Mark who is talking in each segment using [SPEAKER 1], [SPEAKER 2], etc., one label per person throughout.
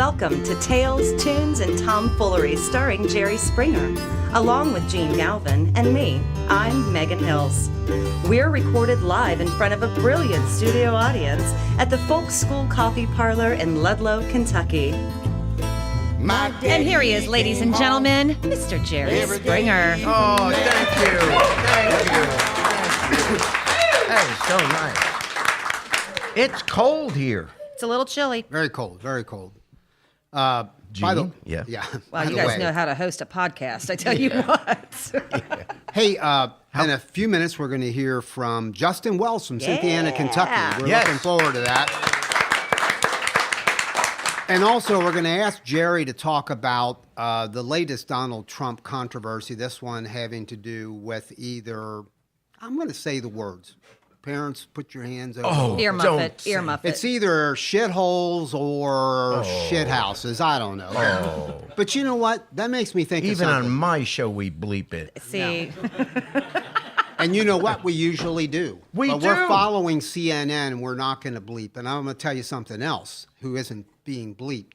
[SPEAKER 1] Welcome to Tales, Tunes, and Tomfoolery starring Jerry Springer, along with Gene Galvin and me. I'm Megan Hills. We're recorded live in front of a brilliant studio audience at the Folk School Coffee Parlor in Ludlow, Kentucky.
[SPEAKER 2] And here he is, ladies and gentlemen, Mr. Jerry Springer.
[SPEAKER 3] Oh, thank you. Thank you. That is so nice. It's cold here.
[SPEAKER 2] It's a little chilly.
[SPEAKER 4] Very cold, very cold.
[SPEAKER 3] Gene?
[SPEAKER 4] Yeah.
[SPEAKER 2] Well, you guys know how to host a podcast, I tell you what.
[SPEAKER 4] Hey, in a few minutes, we're going to hear from Justin Wells from Cynthiana, Kentucky. We're looking forward to that. And also, we're going to ask Jerry to talk about the latest Donald Trump controversy, this one having to do with either, I'm going to say the words. Parents, put your hands over.
[SPEAKER 3] Oh,
[SPEAKER 2] Ear muffet.
[SPEAKER 4] It's either shitholes or shithouses. I don't know.
[SPEAKER 3] Oh.
[SPEAKER 4] But you know what? That makes me think
[SPEAKER 3] Even
[SPEAKER 4] of
[SPEAKER 3] on
[SPEAKER 4] something.
[SPEAKER 3] my show, we bleep it.
[SPEAKER 2] See,
[SPEAKER 4] And you know what? We usually do.
[SPEAKER 3] We
[SPEAKER 4] but
[SPEAKER 3] do.
[SPEAKER 4] We're following CNN, and we're not going to bleep. And I'm going to tell you something else who isn't being bleeped.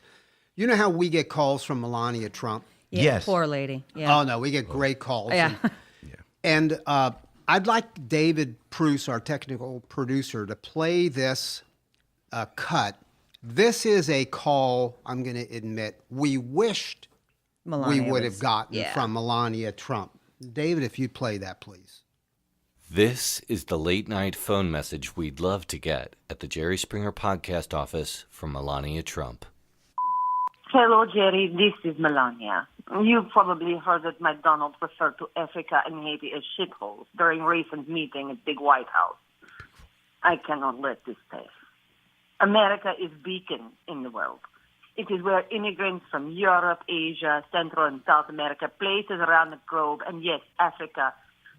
[SPEAKER 4] You know how we get calls from Melania Trump?
[SPEAKER 2] yeah,
[SPEAKER 3] Yes.
[SPEAKER 2] poor lady. Yeah.
[SPEAKER 4] Oh, no, we get great calls.
[SPEAKER 2] Yeah.
[SPEAKER 4] And I'd like David Pruce, our technical producer, to play this cut. This is a call, I'm going to admit, we wished
[SPEAKER 2] Melania
[SPEAKER 4] we would
[SPEAKER 2] was-
[SPEAKER 4] have gotten
[SPEAKER 2] yeah.
[SPEAKER 4] from Melania Trump. David, if you'd play that, please.
[SPEAKER 5] This is the late night phone message we'd love to get at the Jerry Springer podcast office from Melania Trump.
[SPEAKER 6] Hello, Jerry. This is Melania. You've probably heard that McDonald referred to Africa and Haiti as shitholes during recent meeting at Big White House. I cannot let this pass. America is beacon in the world. It is where immigrants from Europe, Asia, Central and South America, places around the globe, and yes, Africa,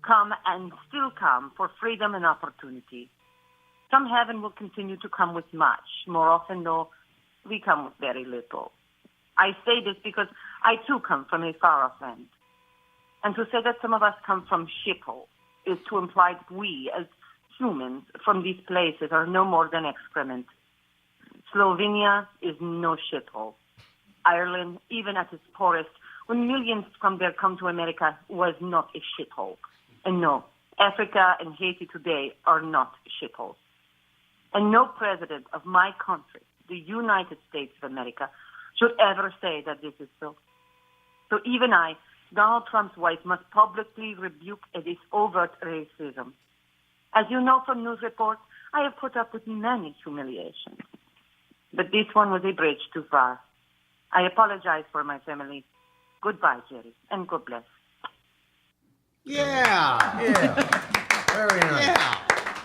[SPEAKER 6] come and still come for freedom and opportunity. Some have and will continue to come with much. More often, though, we come with very little. I say this because I too come from a far-off land. And to say that some of us come from shithole is to imply that we, as humans from these places, are no more than excrement. Slovenia is no shithole. Ireland, even at its poorest, when millions from there come to America, was not a shithole. And no, Africa and Haiti today are not shitholes. And no president of my country, the United States of America, should ever say that this is so. So even I, Donald Trump's wife, must publicly rebuke this overt racism. As you know from news reports, I have put up with many humiliations. But this one was a bridge too far. I apologize for my family. Goodbye, Jerry, and God bless.
[SPEAKER 4] Yeah.
[SPEAKER 3] Yeah. Very nice.
[SPEAKER 4] Yeah.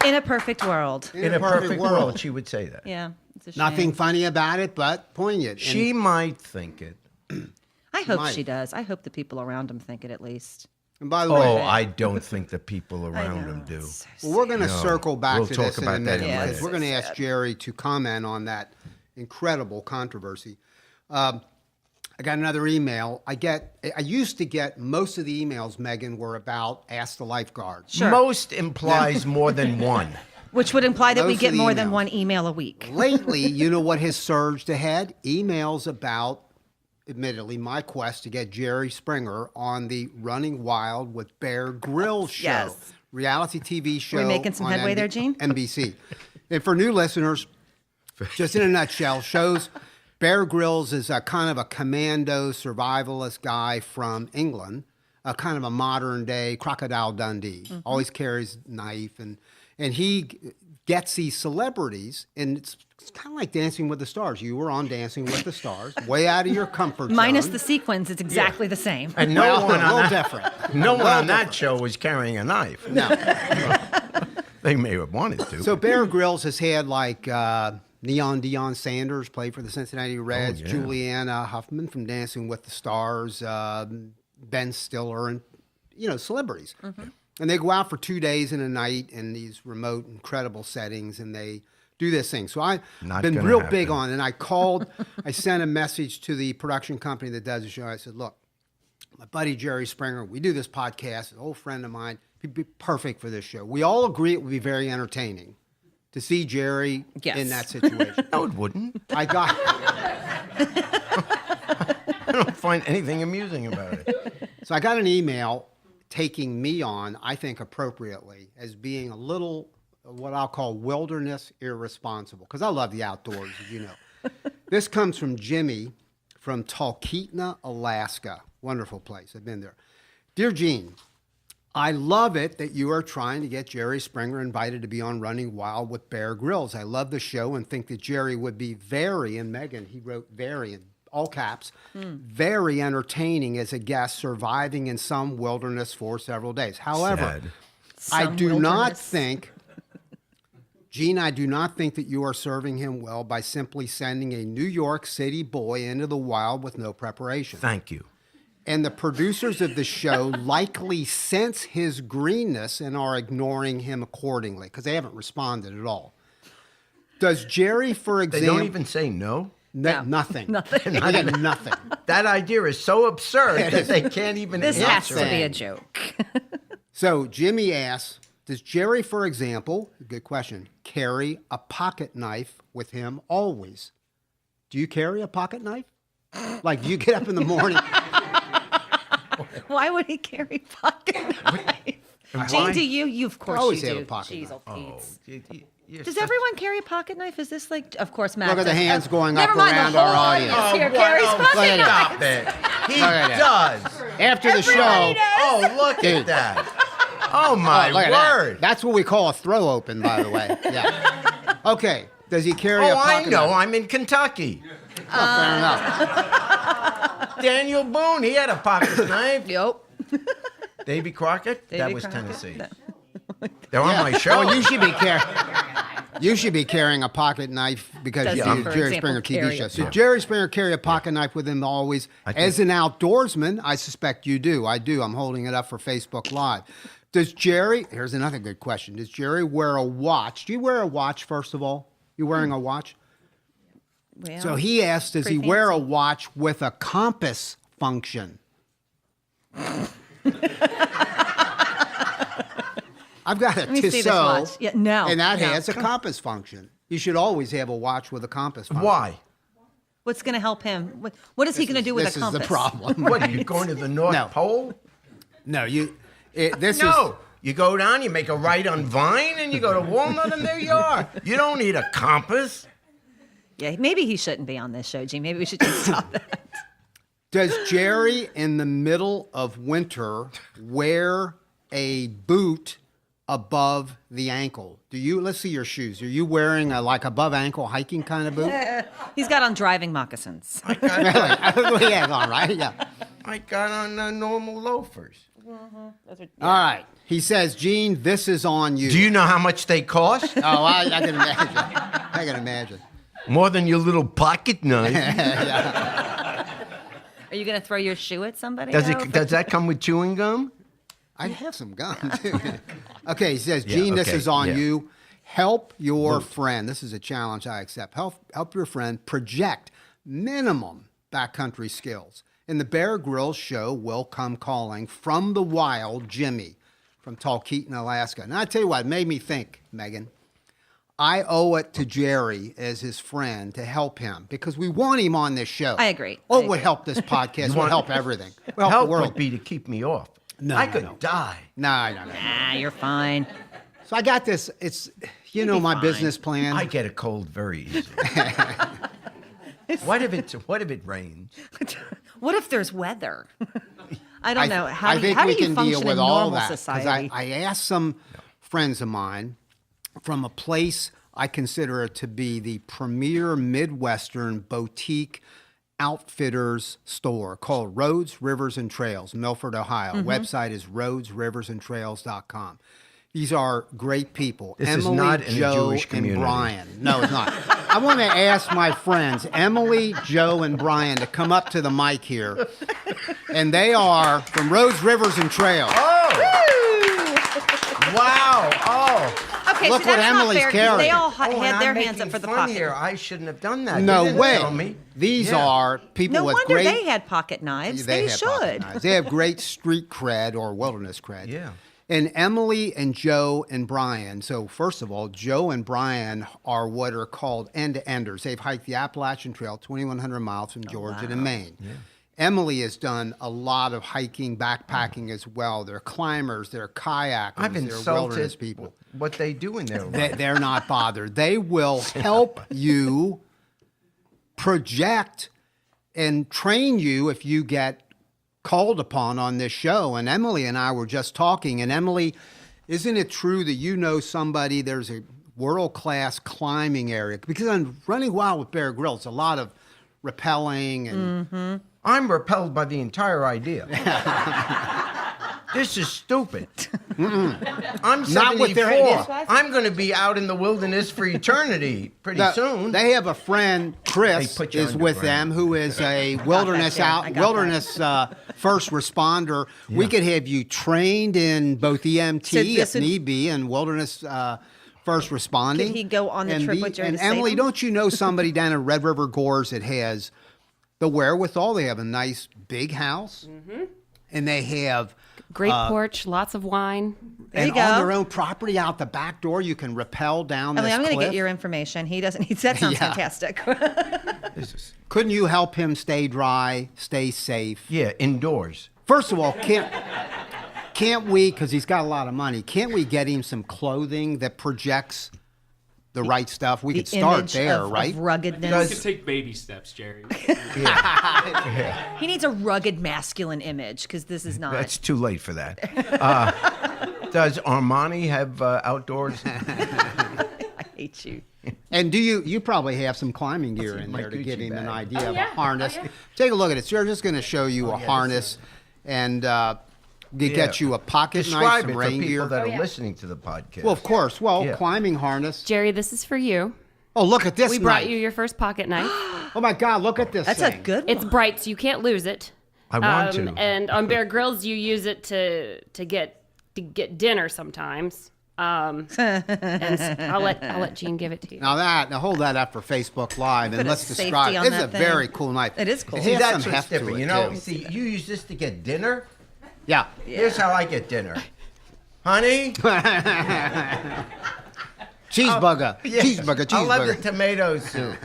[SPEAKER 2] In a perfect world.
[SPEAKER 3] In a perfect world, she would say that.
[SPEAKER 2] Yeah. It's a shame.
[SPEAKER 4] Nothing funny about it, but poignant.
[SPEAKER 3] She might think it.
[SPEAKER 2] I hope
[SPEAKER 4] might.
[SPEAKER 2] she does. I hope the people around him think it at least.
[SPEAKER 4] And by the
[SPEAKER 3] Oh,
[SPEAKER 4] way,
[SPEAKER 3] I don't think the people around him do.
[SPEAKER 4] well, we're going to circle back
[SPEAKER 3] We'll
[SPEAKER 4] to
[SPEAKER 3] talk
[SPEAKER 4] this in a
[SPEAKER 3] about that
[SPEAKER 4] minute
[SPEAKER 3] in a
[SPEAKER 4] because
[SPEAKER 3] minute.
[SPEAKER 4] we're going to ask Jerry to comment on that incredible controversy. I got another email. I used to get most of the emails, Megan, were about Ask the Lifeguard.
[SPEAKER 2] Sure.
[SPEAKER 3] Most implies more than one.
[SPEAKER 2] Which would imply that we
[SPEAKER 4] Most
[SPEAKER 2] get
[SPEAKER 4] of the
[SPEAKER 2] more than
[SPEAKER 4] emails.
[SPEAKER 2] one email a week.
[SPEAKER 4] Lately, you know what has surged ahead? Emails about, admittedly, my quest to get Jerry Springer on the Running Wild with Bear Grylls show.
[SPEAKER 2] Yes.
[SPEAKER 4] Reality TV show.
[SPEAKER 2] We making some
[SPEAKER 4] on
[SPEAKER 2] headway there, Gene?
[SPEAKER 4] NBC. And for new listeners, just in a nutshell, shows Bear Grylls is a kind of a commando survivalist guy from England, a kind of a modern day Crocodile Dundee.
[SPEAKER 2] Mm-hmm.
[SPEAKER 4] Always carries a knife, and he gets these celebrities, and it's kind of like Dancing with the Stars. You were on Dancing with the Stars, way out of your comfort zone.
[SPEAKER 2] Minus the sequins, it's exactly the same.
[SPEAKER 3] And no
[SPEAKER 4] Well,
[SPEAKER 3] one
[SPEAKER 4] a little
[SPEAKER 3] on that,
[SPEAKER 4] different.
[SPEAKER 3] no one on that
[SPEAKER 4] different.
[SPEAKER 3] show was carrying a knife.
[SPEAKER 4] No.
[SPEAKER 3] They may have wanted to.
[SPEAKER 4] So Bear Grylls has had like Neon Deion Sanders play for the Cincinnati Reds,
[SPEAKER 3] yeah.
[SPEAKER 4] Juliana Huffman from Dancing with the Stars, Ben Stiller, and celebrities.
[SPEAKER 2] Mm-hmm.
[SPEAKER 4] And they go out for 2 days and a night in these remote, incredible settings, and they do this thing. So I've
[SPEAKER 3] Not
[SPEAKER 4] been
[SPEAKER 3] gonna
[SPEAKER 4] real
[SPEAKER 3] happen.
[SPEAKER 4] big on it. And I called, I sent a message to the production company that does the show. I said, look, my buddy Jerry Springer, we do this podcast, an old friend of mine, he'd be perfect for this show. We all agree it would be very entertaining to see Jerry
[SPEAKER 2] Yes.
[SPEAKER 4] in that situation.
[SPEAKER 3] No, it wouldn't.
[SPEAKER 4] I got
[SPEAKER 3] I don't find anything amusing about it.
[SPEAKER 4] So I got an email taking me on, I think appropriately, as being a little, what I'll call wilderness irresponsible, because I love the outdoors, as you know. This comes from Jimmy from Talkeetna, Alaska. Wonderful place. I've been there. Dear Gene, I love it that you are trying to get Jerry Springer invited to be on Running Wild with Bear Grylls. I love the show and think that Jerry would be very, and Megan, he wrote very in all caps, very entertaining as a guest surviving in some wilderness for several days. However, I do not think, Gene, I do not think that you are serving him well by simply sending a New York City boy into the wild with no preparation.
[SPEAKER 3] Thank you.
[SPEAKER 4] And the producers of the show likely sense his greenness and are ignoring him accordingly because they haven't responded at all. Does Jerry, for
[SPEAKER 3] They
[SPEAKER 4] example...
[SPEAKER 3] don't even say no?
[SPEAKER 4] Nothing.
[SPEAKER 2] Nothing.
[SPEAKER 4] Nothing.
[SPEAKER 3] That idea is so absurd that they can't even
[SPEAKER 2] This has
[SPEAKER 3] answer
[SPEAKER 2] to be
[SPEAKER 3] it.
[SPEAKER 2] a joke.
[SPEAKER 4] So Jimmy asks, does Jerry, for example, good question, carry a pocket knife with him always? Do you carry a pocket knife? Like, do you get up in the morning...
[SPEAKER 2] Why would he carry pocket knife? Gene, do you? You, of course,
[SPEAKER 4] always
[SPEAKER 2] you
[SPEAKER 4] have
[SPEAKER 2] do.
[SPEAKER 4] a pocket
[SPEAKER 2] Jeez,
[SPEAKER 4] knife.
[SPEAKER 2] oh, Pete's.
[SPEAKER 3] You're
[SPEAKER 2] Does
[SPEAKER 3] such-
[SPEAKER 2] everyone carry a pocket knife? Is this like, of course, Matt
[SPEAKER 4] Look at the
[SPEAKER 2] does.
[SPEAKER 4] hands going
[SPEAKER 2] Never
[SPEAKER 4] up
[SPEAKER 2] mind,
[SPEAKER 4] around
[SPEAKER 2] the whole
[SPEAKER 4] our audience.
[SPEAKER 2] audience here
[SPEAKER 3] what?
[SPEAKER 2] carries
[SPEAKER 3] Oh,
[SPEAKER 2] pocket
[SPEAKER 4] look at
[SPEAKER 2] knives.
[SPEAKER 3] Stop it. He
[SPEAKER 4] Look at
[SPEAKER 3] does.
[SPEAKER 4] After the show...
[SPEAKER 2] Everybody does.
[SPEAKER 3] Oh, look at that. Oh, my
[SPEAKER 4] Look at that.
[SPEAKER 3] word.
[SPEAKER 4] That's what we call a throw open, by the way. Yeah. Okay. Does he carry a
[SPEAKER 3] Oh, I
[SPEAKER 4] pocket
[SPEAKER 3] know.
[SPEAKER 4] knife?
[SPEAKER 3] I'm in Kentucky.
[SPEAKER 4] Oh, fair enough.
[SPEAKER 3] Daniel Boone, he had a pocket knife.
[SPEAKER 2] Yep.
[SPEAKER 3] Davy Crockett? that
[SPEAKER 2] Davy
[SPEAKER 3] was
[SPEAKER 2] Crockett.
[SPEAKER 3] Tennessee. They're on my show.
[SPEAKER 4] Oh, you should be carrying a pocket knife because
[SPEAKER 2] Does
[SPEAKER 4] you
[SPEAKER 2] he,
[SPEAKER 4] do
[SPEAKER 2] for
[SPEAKER 4] Jerry
[SPEAKER 2] example,
[SPEAKER 4] Springer TV
[SPEAKER 2] carry
[SPEAKER 4] show.
[SPEAKER 2] a
[SPEAKER 4] So
[SPEAKER 2] pocket-
[SPEAKER 4] Jerry Springer carry a pocket knife with him always.
[SPEAKER 3] I think-
[SPEAKER 4] As an outdoorsman, I suspect you do. I do. I'm holding it up for Facebook Live. Does Jerry, here's another good question. Does Jerry wear a watch? Do you wear a watch, first of all? You wearing a watch?
[SPEAKER 2] Well,
[SPEAKER 4] So he asked, does he
[SPEAKER 2] pretty
[SPEAKER 4] wear a
[SPEAKER 2] fancy.
[SPEAKER 4] watch with a compass function? I've got a
[SPEAKER 2] me see this watch.
[SPEAKER 4] Tissot,
[SPEAKER 2] Yeah, no,
[SPEAKER 4] and that
[SPEAKER 2] no.
[SPEAKER 4] has a compass function. You should always have a watch with a compass function.
[SPEAKER 3] Why?
[SPEAKER 2] What's going to help him? What is he going to do with
[SPEAKER 4] This
[SPEAKER 2] a compass?
[SPEAKER 4] is the problem.
[SPEAKER 3] What, are you going to the North
[SPEAKER 4] No.
[SPEAKER 3] Pole?
[SPEAKER 4] No,
[SPEAKER 3] No. You go down, you make a right on Vine, and you go to Walnut, and there you are. You don't need a compass.
[SPEAKER 2] Yeah, maybe he shouldn't be on this show, Gene. Maybe we should just stop that.
[SPEAKER 4] Does Jerry, in the middle of winter, wear a boot above the ankle? Let's see your shoes. Are you wearing a like above ankle hiking kind of boot?
[SPEAKER 2] He's got on driving moccasins.
[SPEAKER 4] Really? Yeah, all right. Yeah.
[SPEAKER 3] I got on normal loafers.
[SPEAKER 4] All right. He says, Gene, this is on you.
[SPEAKER 3] Do you know how much they cost?
[SPEAKER 4] Oh, I can imagine. I can imagine.
[SPEAKER 3] More than your little pocket knife.
[SPEAKER 2] Are you going to throw your shoe at somebody?
[SPEAKER 3] Does
[SPEAKER 2] though?
[SPEAKER 3] does that come with chewing gum?
[SPEAKER 4] I have some gum, too. Okay, he says, Gene, this
[SPEAKER 3] okay,
[SPEAKER 4] is on
[SPEAKER 3] yeah.
[SPEAKER 4] you. Help your friend. This is a challenge I accept. Help your friend project minimum backcountry skills. In the Bear Grylls show, will come calling from the wild, Jimmy from Talkeetna, Alaska. And I tell you what, it made me think, Megan. I owe it to Jerry as his friend to help him because we want him on this show.
[SPEAKER 2] I agree.
[SPEAKER 4] Oh,
[SPEAKER 2] I
[SPEAKER 4] it would
[SPEAKER 2] agree.
[SPEAKER 4] help this podcast. It would help everything. It would help
[SPEAKER 3] Help
[SPEAKER 4] the world.
[SPEAKER 3] would be to keep me off.
[SPEAKER 4] No,
[SPEAKER 3] I
[SPEAKER 4] no,
[SPEAKER 3] could
[SPEAKER 4] no.
[SPEAKER 3] die.
[SPEAKER 4] No.
[SPEAKER 2] Ah, you're fine.
[SPEAKER 4] So I got this. It's, you know,
[SPEAKER 2] be
[SPEAKER 4] my
[SPEAKER 2] fine.
[SPEAKER 4] business plan.
[SPEAKER 3] I get a cold very easily. What if it rains?
[SPEAKER 2] What if there's weather? I don't know. How
[SPEAKER 4] I
[SPEAKER 2] do
[SPEAKER 4] think
[SPEAKER 2] you, how
[SPEAKER 4] we
[SPEAKER 2] do you
[SPEAKER 4] can
[SPEAKER 2] function
[SPEAKER 4] deal with
[SPEAKER 2] in
[SPEAKER 4] all
[SPEAKER 2] normal
[SPEAKER 4] that. 'Cause
[SPEAKER 2] society?
[SPEAKER 4] I asked some friends of mine from a place I consider it to be the premier Midwestern boutique outfitters store called Roads, Rivers, and Trails, Milford, Ohio.
[SPEAKER 2] Mm-hmm.
[SPEAKER 4] Website is roadsriversandtrails.com. These are great people.
[SPEAKER 3] This is
[SPEAKER 4] Emily,
[SPEAKER 3] not in a
[SPEAKER 4] Joe,
[SPEAKER 3] Jewish
[SPEAKER 4] and
[SPEAKER 3] community.
[SPEAKER 4] Brian. No, it's not. I want to ask my friends, Emily, Joe, and Brian, to come up to the mic here. And they are from Roads, Rivers, and Trails.
[SPEAKER 3] Wow. Oh.
[SPEAKER 2] Okay,
[SPEAKER 4] Look
[SPEAKER 2] so
[SPEAKER 4] what
[SPEAKER 2] that's not
[SPEAKER 4] Emily's
[SPEAKER 2] fair 'cause
[SPEAKER 4] carrying.
[SPEAKER 2] they all
[SPEAKER 3] Oh, and
[SPEAKER 2] had their
[SPEAKER 3] I'm
[SPEAKER 2] hands up
[SPEAKER 3] making
[SPEAKER 2] for the
[SPEAKER 3] fun
[SPEAKER 2] pocket.
[SPEAKER 3] here. I shouldn't have done that.
[SPEAKER 4] No
[SPEAKER 3] You didn't
[SPEAKER 4] way.
[SPEAKER 3] tell me.
[SPEAKER 4] These
[SPEAKER 3] Yeah.
[SPEAKER 4] are people
[SPEAKER 2] No
[SPEAKER 4] with
[SPEAKER 2] wonder
[SPEAKER 4] great...
[SPEAKER 2] they had pocket knives. They
[SPEAKER 4] have pocket
[SPEAKER 2] should.
[SPEAKER 4] knives. They have great street cred or wilderness cred.
[SPEAKER 3] Yeah.
[SPEAKER 4] And Emily and Joe and Brian. So first of all, Joe and Brian are what are called end-to-enders. They've hiked the Appalachian Trail, 2,100 miles from Georgia to Maine. Yeah. Emily has done a lot of hiking, backpacking as well. They're climbers, they're kayakers,
[SPEAKER 3] I've
[SPEAKER 4] they're
[SPEAKER 3] insulted
[SPEAKER 4] wilderness people.
[SPEAKER 3] what they do in their life.
[SPEAKER 4] They're not bothered. They will help you project and train you if you get called upon on this show. And Emily and I were just talking. And Emily, isn't it true that you know somebody, there's a world-class climbing area? Because on Running Wild with Bear Grylls, a lot of rappelling and...
[SPEAKER 3] I'm repelled by the entire idea. This is stupid. I'm 74.
[SPEAKER 4] Not what they're-
[SPEAKER 3] I'm going to be out in the wilderness for eternity pretty soon.
[SPEAKER 4] They have a friend, Chris,
[SPEAKER 3] They put you
[SPEAKER 4] is with them,
[SPEAKER 3] underground.
[SPEAKER 4] who is a wilderness first responder.
[SPEAKER 3] Yeah.
[SPEAKER 4] We could have you trained in both EMT,
[SPEAKER 1] So
[SPEAKER 4] if
[SPEAKER 1] this would-
[SPEAKER 4] need be, and wilderness first responding.
[SPEAKER 1] Could he go on the trip with Jerry
[SPEAKER 4] And
[SPEAKER 1] to save
[SPEAKER 4] Emily,
[SPEAKER 1] him?
[SPEAKER 4] don't you know somebody down at Red River Gorge that has the wherewithal? They have a nice big house, and they have...
[SPEAKER 7] Great porch, lots of wine.
[SPEAKER 1] There you
[SPEAKER 4] and on
[SPEAKER 1] go.
[SPEAKER 4] their own property out the back door, you can rappel down
[SPEAKER 1] Emily,
[SPEAKER 4] this
[SPEAKER 1] I'm going to
[SPEAKER 4] cliff.
[SPEAKER 1] get your information. He doesn't. That sounds
[SPEAKER 4] Yeah.
[SPEAKER 1] fantastic.
[SPEAKER 4] Couldn't you help him stay dry, stay safe?
[SPEAKER 3] Yeah, indoors.
[SPEAKER 4] First of all, can't we, because he's got a lot of money, can't we get him some clothing that projects the right stuff? We could start
[SPEAKER 1] image
[SPEAKER 4] there,
[SPEAKER 1] of
[SPEAKER 4] right?
[SPEAKER 1] ruggedness.
[SPEAKER 8] You can take baby steps, Jerry.
[SPEAKER 1] He needs a rugged masculine image because this is not.
[SPEAKER 3] That's too late for that. Does Armani have outdoors?
[SPEAKER 1] I hate you.
[SPEAKER 4] And do you probably have some climbing gear in
[SPEAKER 3] my
[SPEAKER 4] there to give
[SPEAKER 3] Gucci
[SPEAKER 4] him an
[SPEAKER 3] bag.
[SPEAKER 4] idea of a harness. Take a look at it. So we're just going to show you a harness and get you a pocket knife,
[SPEAKER 3] Describe
[SPEAKER 4] some
[SPEAKER 3] it for
[SPEAKER 4] rain
[SPEAKER 3] people
[SPEAKER 4] gear.
[SPEAKER 3] that are listening to the podcast.
[SPEAKER 4] Well, of course. Well,
[SPEAKER 3] Yeah.
[SPEAKER 4] climbing harness.
[SPEAKER 7] Jerry, this is for you.
[SPEAKER 4] Oh, look at this
[SPEAKER 7] We brought
[SPEAKER 4] knife.
[SPEAKER 7] you your first pocket knife.
[SPEAKER 4] Oh, my God, look at this
[SPEAKER 1] That's
[SPEAKER 4] thing.
[SPEAKER 1] a good one.
[SPEAKER 7] It's bright, so you can't lose it.
[SPEAKER 3] I want to.
[SPEAKER 7] And on Bear Grylls, you use it to get dinner sometimes. And I'll let Gene give it to you.
[SPEAKER 4] Now hold that up for Facebook Live and
[SPEAKER 1] Put a
[SPEAKER 4] let's
[SPEAKER 1] safety
[SPEAKER 4] describe.
[SPEAKER 1] on
[SPEAKER 4] It's a
[SPEAKER 1] that thing.
[SPEAKER 4] very cool knife.
[SPEAKER 1] It is cool.
[SPEAKER 4] It
[SPEAKER 3] See,
[SPEAKER 4] has
[SPEAKER 3] that's
[SPEAKER 4] some
[SPEAKER 3] what's
[SPEAKER 4] heft to
[SPEAKER 3] different.
[SPEAKER 4] it,
[SPEAKER 3] You know,
[SPEAKER 4] too.
[SPEAKER 3] see, you use this to get dinner.
[SPEAKER 4] Yeah.
[SPEAKER 3] Here's how I get dinner. Honey?
[SPEAKER 4] Cheeseburger.
[SPEAKER 3] Yeah.
[SPEAKER 4] Cheeseburger.
[SPEAKER 3] I love the
[SPEAKER 4] Cheeseburger.
[SPEAKER 3] tomato soup.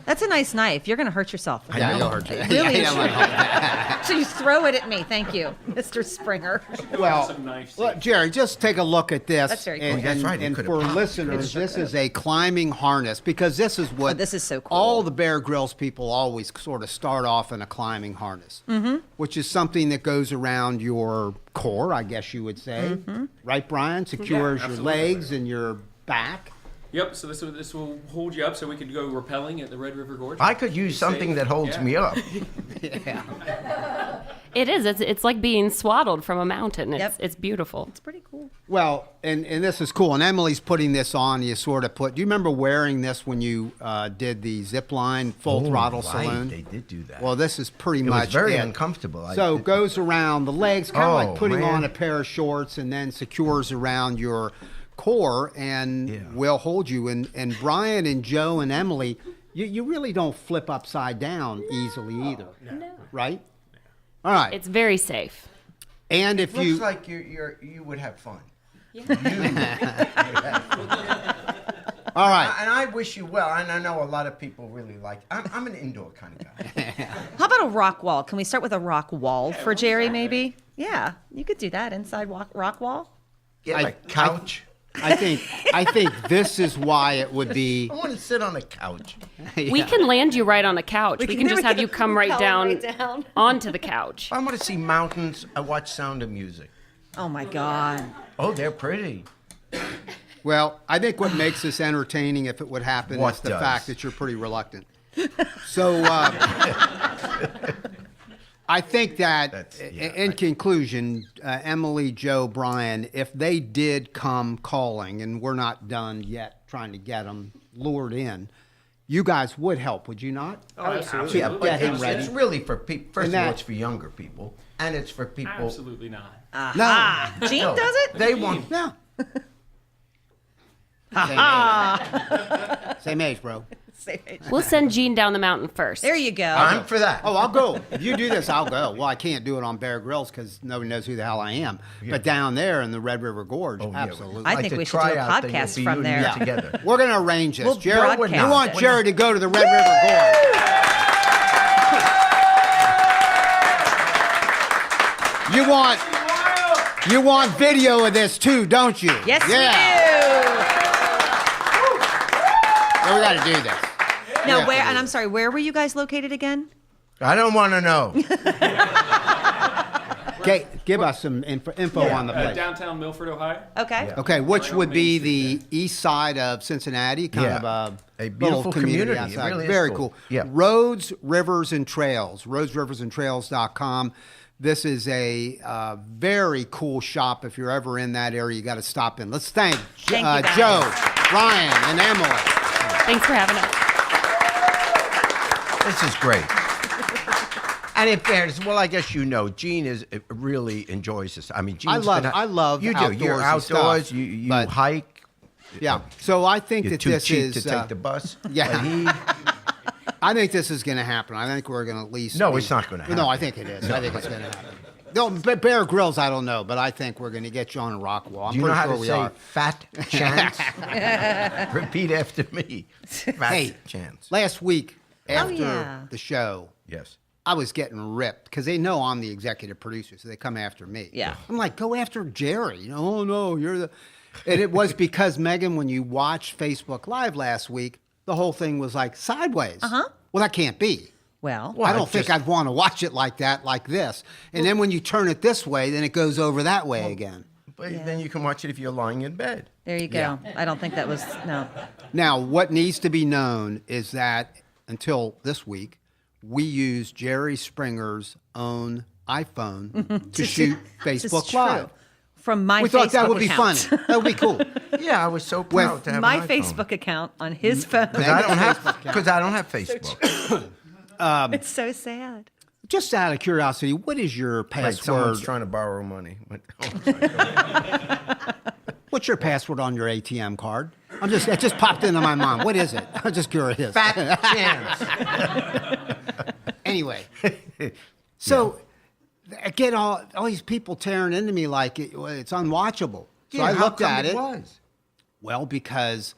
[SPEAKER 1] That's a nice knife. You're going to hurt yourself.
[SPEAKER 4] Yeah, you'll hurt you.
[SPEAKER 1] It really
[SPEAKER 4] Yeah,
[SPEAKER 1] is.
[SPEAKER 4] yeah,
[SPEAKER 1] So you throw it at me. Thank you, Mr. Springer.
[SPEAKER 4] Well,
[SPEAKER 8] Some knives.
[SPEAKER 4] look, Jerry, just take a look at this.
[SPEAKER 1] That's very cool.
[SPEAKER 4] And,
[SPEAKER 3] Oh, that's right, it
[SPEAKER 4] and
[SPEAKER 3] could
[SPEAKER 4] for
[SPEAKER 3] have popped.
[SPEAKER 4] listeners, this is a climbing harness because this is what
[SPEAKER 1] this is so cool.
[SPEAKER 4] all the Bear Grylls people always sort of start off in a climbing harness, which is something that goes around your core, I guess you would say. Right, Brian? Secures your
[SPEAKER 8] absolutely.
[SPEAKER 4] legs and your back.
[SPEAKER 8] Yep. So this will hold you up, so we could go rappelling at the Red River Gorge.
[SPEAKER 3] I could use something
[SPEAKER 8] Safe.
[SPEAKER 3] that holds
[SPEAKER 8] Yeah.
[SPEAKER 3] me up.
[SPEAKER 7] It is. It's like being swaddled from a mountain.
[SPEAKER 1] Yep.
[SPEAKER 7] It's beautiful.
[SPEAKER 1] It's pretty cool.
[SPEAKER 4] Well, and this is cool. And Emily's putting this on. You sort of put. Do you remember wearing this when you did the zip line full throttle
[SPEAKER 3] right,
[SPEAKER 4] saloon?
[SPEAKER 3] They did do that.
[SPEAKER 4] Well, this is pretty
[SPEAKER 3] it
[SPEAKER 4] much
[SPEAKER 3] was very
[SPEAKER 4] it.
[SPEAKER 3] uncomfortable.
[SPEAKER 4] So goes around the legs, kind of
[SPEAKER 3] Oh,
[SPEAKER 4] like putting
[SPEAKER 3] man.
[SPEAKER 4] on a pair of shorts, and then secures around your core and
[SPEAKER 3] Yeah.
[SPEAKER 4] will hold you. And Brian and Joe and Emily, you really don't flip upside down easily either, right? All right.
[SPEAKER 7] It's very safe.
[SPEAKER 4] And if
[SPEAKER 3] looks
[SPEAKER 4] you
[SPEAKER 3] like you would have fun.
[SPEAKER 4] all right.
[SPEAKER 3] And I wish you well. And I know a lot of people really like. I'm an indoor kind of guy.
[SPEAKER 1] How about a rock wall? Can we start with a rock wall for Jerry, maybe? Yeah, you could do that inside rock wall.
[SPEAKER 3] Yeah, like couch.
[SPEAKER 4] I think this is why it would be.
[SPEAKER 3] I want to sit on a couch.
[SPEAKER 7] We can land you right on a couch. We can just have you come right
[SPEAKER 1] Propel him
[SPEAKER 7] down,
[SPEAKER 1] right down.
[SPEAKER 7] onto the couch.
[SPEAKER 3] I want to see mountains. I watch Sound of Music.
[SPEAKER 1] Oh my God.
[SPEAKER 3] Oh, they're pretty.
[SPEAKER 4] Well, I think what makes this entertaining, if it would happen,
[SPEAKER 3] What
[SPEAKER 4] is the
[SPEAKER 3] does?
[SPEAKER 4] fact that you're pretty reluctant. So I think that,
[SPEAKER 3] That's- yeah,
[SPEAKER 4] in conclusion, Emily, Joe, Brian, if they did come calling, and we're not done yet trying to get them lured in, you guys would help, would you not?
[SPEAKER 8] Oh, absolutely.
[SPEAKER 3] Yeah,
[SPEAKER 4] Get
[SPEAKER 3] but
[SPEAKER 4] him
[SPEAKER 3] it's,
[SPEAKER 4] ready.
[SPEAKER 3] it's really for people. First
[SPEAKER 4] And
[SPEAKER 3] of all,
[SPEAKER 4] that-
[SPEAKER 3] it's for younger people, and it's for people.
[SPEAKER 8] Absolutely not.
[SPEAKER 4] No.
[SPEAKER 1] Gene
[SPEAKER 3] No,
[SPEAKER 1] does it?
[SPEAKER 3] They want.
[SPEAKER 4] No. Same age, bro.
[SPEAKER 7] We'll send Gene down the mountain first.
[SPEAKER 2] There you go.
[SPEAKER 3] I'm for that.
[SPEAKER 4] Oh, I'll go. If you do this, I'll go. Well, I can't do it on Bear Grylls because nobody knows who the hell I am. But down there in the Red River Gorge, absolutely.
[SPEAKER 2] I think we should do a podcast from there.
[SPEAKER 4] Yeah.
[SPEAKER 3] Together.
[SPEAKER 4] We're going to arrange this.
[SPEAKER 2] We'll
[SPEAKER 4] Jerry,
[SPEAKER 2] broadcast
[SPEAKER 4] you want
[SPEAKER 2] it.
[SPEAKER 4] Jerry to go to the Red River Gorge. You want video of this too, don't you?
[SPEAKER 2] Yes,
[SPEAKER 4] So we got to do this.
[SPEAKER 2] we do. Now, where? And I'm sorry, where were you guys located again?
[SPEAKER 3] I don't want to know.
[SPEAKER 4] Okay, give us some info on the place.
[SPEAKER 8] Downtown Milford, Ohio.
[SPEAKER 2] Okay.
[SPEAKER 4] Okay, which would be the east side of Cincinnati, kind of
[SPEAKER 3] A
[SPEAKER 4] a
[SPEAKER 3] beautiful
[SPEAKER 4] little community
[SPEAKER 3] community. It
[SPEAKER 4] outside.
[SPEAKER 3] really is
[SPEAKER 4] Very
[SPEAKER 3] cool.
[SPEAKER 4] cool.
[SPEAKER 3] Yeah.
[SPEAKER 4] Roads, Rivers, and Trails. RoadsRiversandTrails.com. This is a very cool shop. If you're ever in that area, you got to stop in. Let's thank
[SPEAKER 2] Thank you, guys.
[SPEAKER 4] Joe, Ryan, and Emily.
[SPEAKER 7] Thanks for having us.
[SPEAKER 3] This is great. And in fairness, well, I guess you know, Gene really enjoys this. I mean, Gene's
[SPEAKER 4] I love
[SPEAKER 3] you do.
[SPEAKER 4] outdoors
[SPEAKER 3] You're
[SPEAKER 4] and
[SPEAKER 3] outdoors.
[SPEAKER 4] stuff,
[SPEAKER 3] You
[SPEAKER 4] but-
[SPEAKER 3] hike.
[SPEAKER 4] Yeah. So I think
[SPEAKER 3] You're
[SPEAKER 4] that
[SPEAKER 3] too
[SPEAKER 4] this
[SPEAKER 3] cheap
[SPEAKER 4] is.
[SPEAKER 3] to take the bus.
[SPEAKER 4] Yeah. I think this is going to happen. I think we're going to at least.
[SPEAKER 3] No, it's not gonna
[SPEAKER 4] No, I
[SPEAKER 3] happen.
[SPEAKER 4] think it is. I think it's going to happen. No, but Bear Grylls, I don't know, but I think we're going to get you on a rock wall. I'm
[SPEAKER 3] Do you know
[SPEAKER 4] pretty
[SPEAKER 3] how
[SPEAKER 4] sure
[SPEAKER 3] to
[SPEAKER 4] we
[SPEAKER 3] say
[SPEAKER 4] are.
[SPEAKER 3] fat chance? Repeat after me. Fat
[SPEAKER 4] Hey,
[SPEAKER 3] chance.
[SPEAKER 4] last week after
[SPEAKER 2] yeah.
[SPEAKER 4] the show,
[SPEAKER 3] Yes.
[SPEAKER 4] I was getting ripped because they know I'm the executive producer, so they come after me.
[SPEAKER 2] Yeah.
[SPEAKER 4] I'm like, go after Jerry. You know, oh no, you're the. And it was because Megan, when you watched Facebook Live last week, the whole thing was like sideways. Well, that can't be.
[SPEAKER 2] Well,
[SPEAKER 4] I don't think I'd want to watch it like that, like this. And then when you turn it this way, then it goes over that way again.
[SPEAKER 3] But then you can watch it if you're lying in bed.
[SPEAKER 2] there you go. I don't think that was, no.
[SPEAKER 4] Now, what needs to be known is that until this week, we use Jerry Springer's own iPhone to shoot
[SPEAKER 2] This is
[SPEAKER 4] Facebook
[SPEAKER 2] true.
[SPEAKER 4] Live.
[SPEAKER 2] From my
[SPEAKER 4] We thought that
[SPEAKER 2] Facebook
[SPEAKER 4] would be
[SPEAKER 2] account.
[SPEAKER 4] funny. That would be cool.
[SPEAKER 3] Yeah, I was so proud to have
[SPEAKER 2] My
[SPEAKER 3] an iPhone.
[SPEAKER 2] Facebook account on his phone.
[SPEAKER 3] Because I don't have Facebook.
[SPEAKER 2] It's so sad.
[SPEAKER 4] Just out of curiosity, what is your
[SPEAKER 3] Like someone's
[SPEAKER 4] password?
[SPEAKER 3] trying to borrow money. Oh,
[SPEAKER 4] What's your password on your ATM card? It just popped into my mind. What is it? I'm just curious.
[SPEAKER 3] fat chance.
[SPEAKER 4] Anyway, so I get all these people tearing into me like it's unwatchable. So I
[SPEAKER 3] how
[SPEAKER 4] looked
[SPEAKER 3] come
[SPEAKER 4] at it.
[SPEAKER 3] was?
[SPEAKER 4] Well, because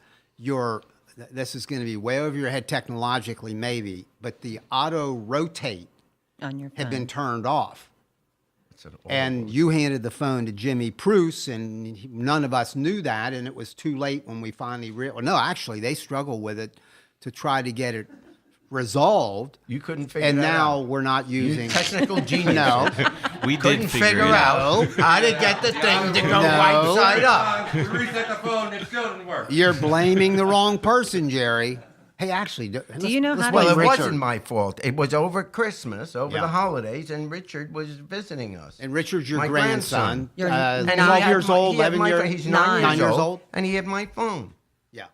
[SPEAKER 4] this is going to be way over your head technologically, maybe, but the auto rotate
[SPEAKER 2] On your phone.
[SPEAKER 4] had been turned off.
[SPEAKER 3] It's an old-
[SPEAKER 4] And you handed the phone to Jimmy Pruce, and none of us knew that, and it was too late when we finally realized. No, actually, they struggled with it to try to get it resolved.
[SPEAKER 3] You couldn't figure
[SPEAKER 4] and
[SPEAKER 3] that
[SPEAKER 4] now
[SPEAKER 3] out.
[SPEAKER 4] we're not
[SPEAKER 3] You
[SPEAKER 4] using
[SPEAKER 3] technical genius.
[SPEAKER 4] No,
[SPEAKER 5] We did
[SPEAKER 3] Couldn't figure
[SPEAKER 5] it
[SPEAKER 3] out how to get the thing to go
[SPEAKER 4] No.
[SPEAKER 3] right side up.
[SPEAKER 9] We reset the phone, it still didn't work.
[SPEAKER 4] you're blaming the wrong person, Jerry. Hey, actually,
[SPEAKER 2] Do you know how to-
[SPEAKER 3] Well, it
[SPEAKER 4] Richard.
[SPEAKER 3] wasn't my fault. It was over Christmas, over
[SPEAKER 4] Yeah.
[SPEAKER 3] the holidays, and Richard was visiting us.
[SPEAKER 4] And Richard's your
[SPEAKER 3] My
[SPEAKER 4] grandson,
[SPEAKER 2] Your-
[SPEAKER 3] And
[SPEAKER 4] 12
[SPEAKER 3] he had
[SPEAKER 4] years
[SPEAKER 3] my-
[SPEAKER 4] old,
[SPEAKER 3] he had
[SPEAKER 4] 11
[SPEAKER 3] my
[SPEAKER 4] years,
[SPEAKER 3] phone. He's 9
[SPEAKER 4] years old.
[SPEAKER 3] and he had my phone.
[SPEAKER 4] Yeah.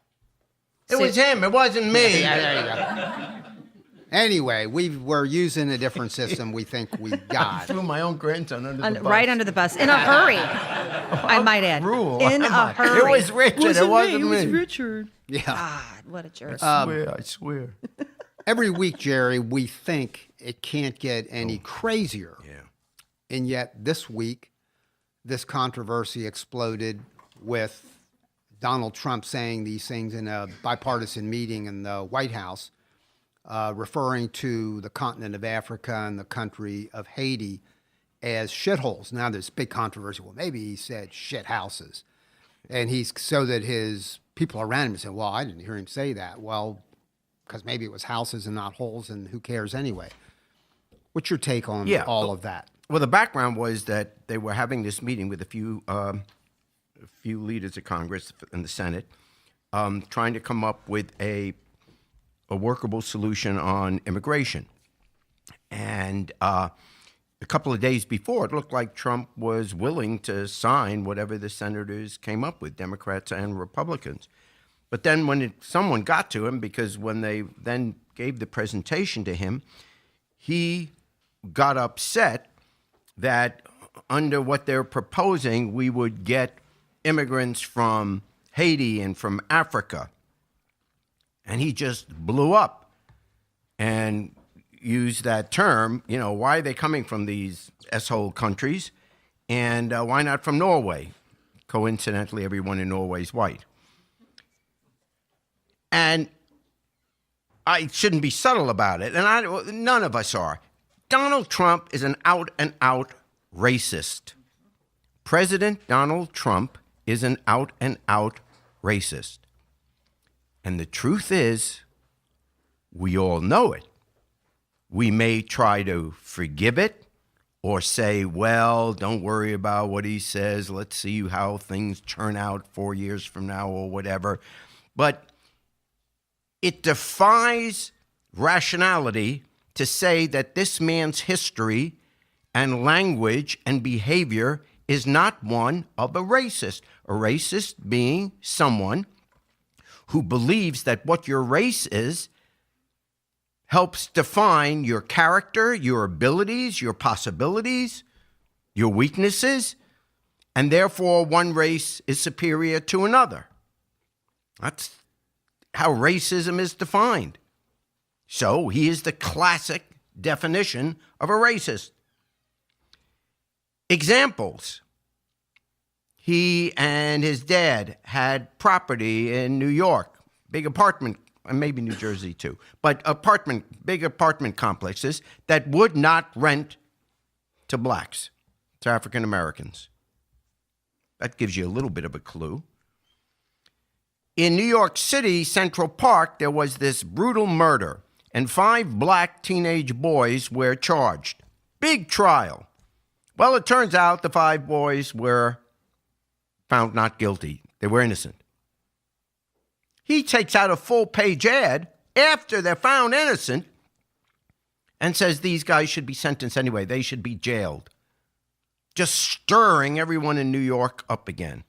[SPEAKER 3] It was him. It wasn't me.
[SPEAKER 4] Yeah, there you go. Anyway, we're using a different system we think we got.
[SPEAKER 3] Threw my own grandson under the bus.
[SPEAKER 2] Right under the bus. In a hurry, I might add.
[SPEAKER 3] Rule.
[SPEAKER 2] In a hurry.
[SPEAKER 3] It was Richard. It wasn't me.
[SPEAKER 2] Richard.
[SPEAKER 4] Yeah.
[SPEAKER 2] God, what a jerk.
[SPEAKER 3] I swear.
[SPEAKER 4] Every week, Jerry, we think it can't get any crazier.
[SPEAKER 3] Yeah.
[SPEAKER 4] And yet this week, this controversy exploded with Donald Trump saying these things in a bipartisan meeting in the White House, referring to the continent of Africa and the country of Haiti as shitholes. Now there's big controversy. Well, maybe he said shit houses. And so that his people around him said, well, I didn't hear him say that. Well, because maybe it was houses and not holes, and who cares anyway? What's your take on all of that?
[SPEAKER 3] Well, the background was that they were having this meeting with a few leaders of Congress and the Senate, trying to come up with a workable solution on immigration. And a couple of days before, it looked like Trump was willing to sign whatever the senators came up with, Democrats and Republicans. But then when someone got to him, because when they then gave the presentation to him, he got upset that under what they're proposing, we would get immigrants from Haiti and from Africa. And he just blew up and used that term, why are they coming from these shithole countries? And why not from Norway? Coincidentally, everyone in Norway is white. And I shouldn't be subtle about it, and none of us are. Donald Trump is an out-and-out racist. President Donald Trump is an out-and-out racist. And the truth is, we all know it. We may try to forgive it or say, well, don't worry about what he says. Let's see how things turn out 4 years from now or whatever. But it defies rationality to say that this man's history and language and behavior is not one of a racist. A racist being someone who believes that what your race is helps define your character, your abilities, your possibilities, your weaknesses, and therefore one race is superior to another. That's how racism is defined. So he is the classic definition of a racist. Examples. He and his dad had property in New York, big apartment, maybe New Jersey too, but big apartment complexes that would not rent to blacks, to African Americans. That gives you a little bit of a clue. In New York City, Central Park, there was this brutal murder, and 5 black teenage boys were charged. Big trial. Well, it turns out the 5 boys were found not guilty. They were innocent. He takes out a full-page ad after they're found innocent and says these guys should be sentenced anyway. They should be jailed. Just stirring everyone in New York up again.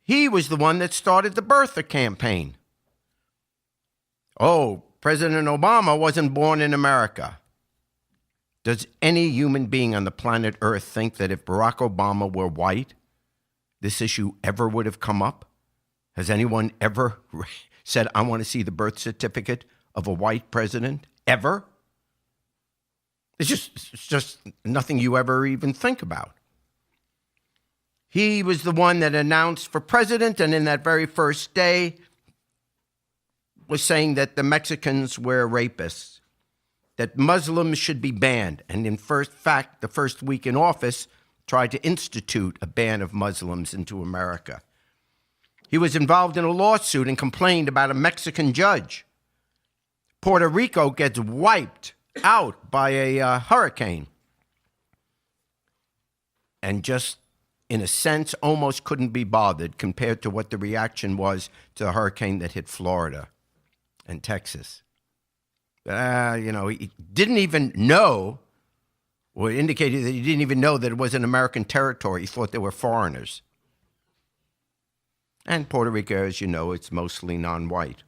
[SPEAKER 3] He was the one that started the birther campaign. Oh, President Obama wasn't born in America. Does any human being on the planet Earth think that if Barack Obama were white, this issue ever would have come up? Has anyone ever said, I want to see the birth certificate of a white president? Ever? It's just nothing you ever even think about. He was the one that announced for president, and in that very first day was saying that the Mexicans were rapists, that Muslims should be banned, and in fact, the first week in office, tried to institute a ban of Muslims into America. He was involved in a lawsuit and complained about a Mexican judge. Puerto Rico gets wiped out by a hurricane. And just, in a sense, almost couldn't be bothered compared to what the reaction was to the hurricane that hit Florida and Texas. He didn't even know, or indicated that he didn't even know that it was an American territory. He thought they were foreigners. And Puerto Rico, as you know, it's mostly non-white.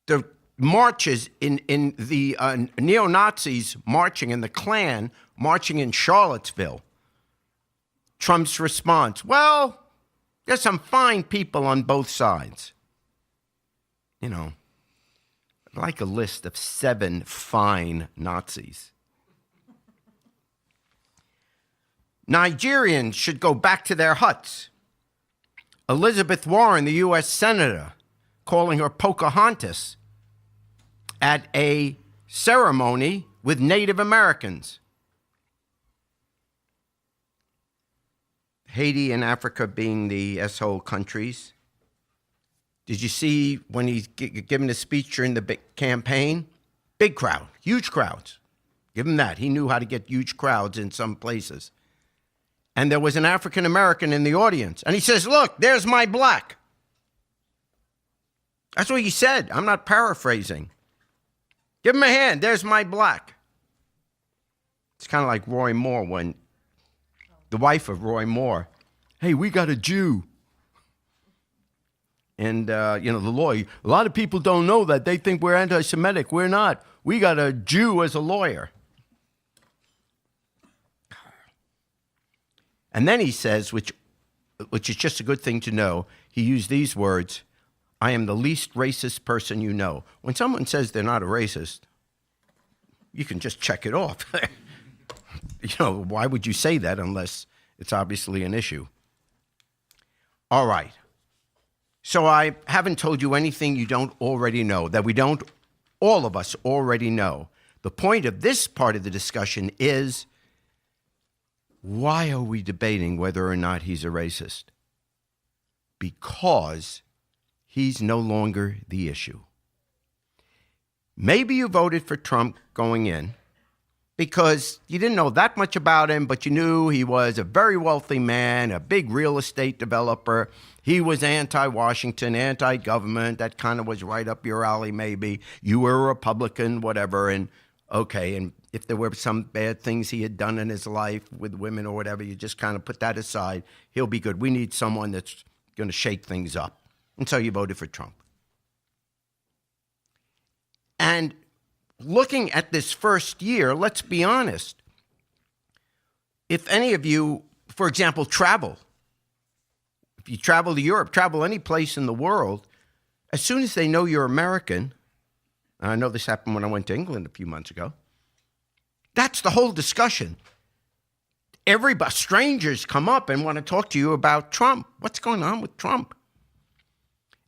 [SPEAKER 3] The marches in the neo-Nazis marching and the Klan marching in Charlottesville. Trump's response, well, there's some fine people on both sides. I'd like a list of 7 fine Nazis. Nigerians should go back to their huts. Elizabeth Warren, the U.S. Senator, calling her Pocahontas at a ceremony with Native Americans. Haiti and Africa being the shithole countries. Did you see when he's giving a speech during the campaign? Big crowd, huge crowds. Give him that. He knew how to get huge crowds in some places. And there was an African American in the audience. And he says, look, there's my black. That's what he said. I'm not paraphrasing. Give him a hand. There's my black. It's kind of like Roy Moore when the wife of Roy Moore, hey, we got a Jew. And, the lawyer, a lot of people don't know that. They think we're anti-Semitic. We're not. We got a Jew as a lawyer. And then he says, which is just a good thing to know, he used these words, I am the least racist person you know. When someone says they're not a racist, you can just check it off. Why would you say that unless it's obviously an issue? All right. So I haven't told you anything you don't already know, that we don't, all of us already know. The point of this part of the discussion is, why are we debating whether or not he's a racist? Because he's no longer the issue. Maybe you voted for Trump going in because you didn't know that much about him, but you knew he was a very wealthy man, a big real estate developer. He was anti-Washington, anti-government. That kind of was right up your alley, maybe. You were a Republican, whatever, and okay, and if there were some bad things he had done in his life with women or whatever, you just kind of put that aside. He'll be good. We need someone that's going to shake things up. And so you voted for Trump. And looking at this first year, let's be honest. If any of you, for example, travel, if you travel to Europe, travel any place in the world, as soon as they know you're American, and I know this happened when I went to England a few months ago, that's the whole discussion. Everybody, strangers come up and want to talk to you about Trump. What's going on with Trump?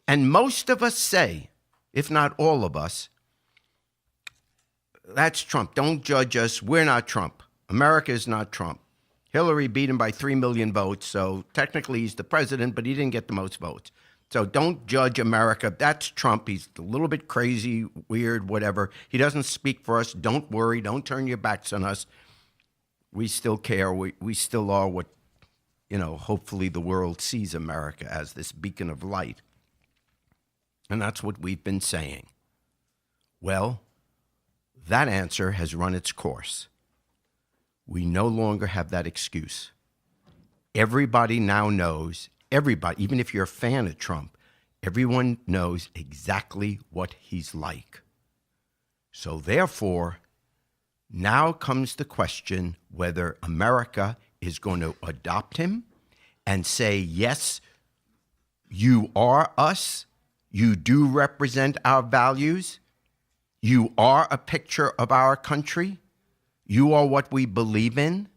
[SPEAKER 3] And most of us say, if not all of us, that's Trump. Don't judge us. We're not Trump. America is not Trump. Hillary beat him by 3 million votes, so technically he's the president, but he didn't get the most votes. So don't judge America. That's Trump. He's a little bit crazy, weird, whatever. He doesn't speak for us. Don't worry. Don't turn your backs on us. We still care. We still are what, hopefully the world sees America as this beacon of light. And that's what we've been saying. Well, that answer has run its course. We no longer have that excuse. Everybody now knows, everybody, even if you're a fan of Trump, everyone knows exactly what he's like. So therefore, now comes the question whether America is going to adopt him and say, yes, you are us. You do represent our values. You are a picture of our country. You are what we believe in.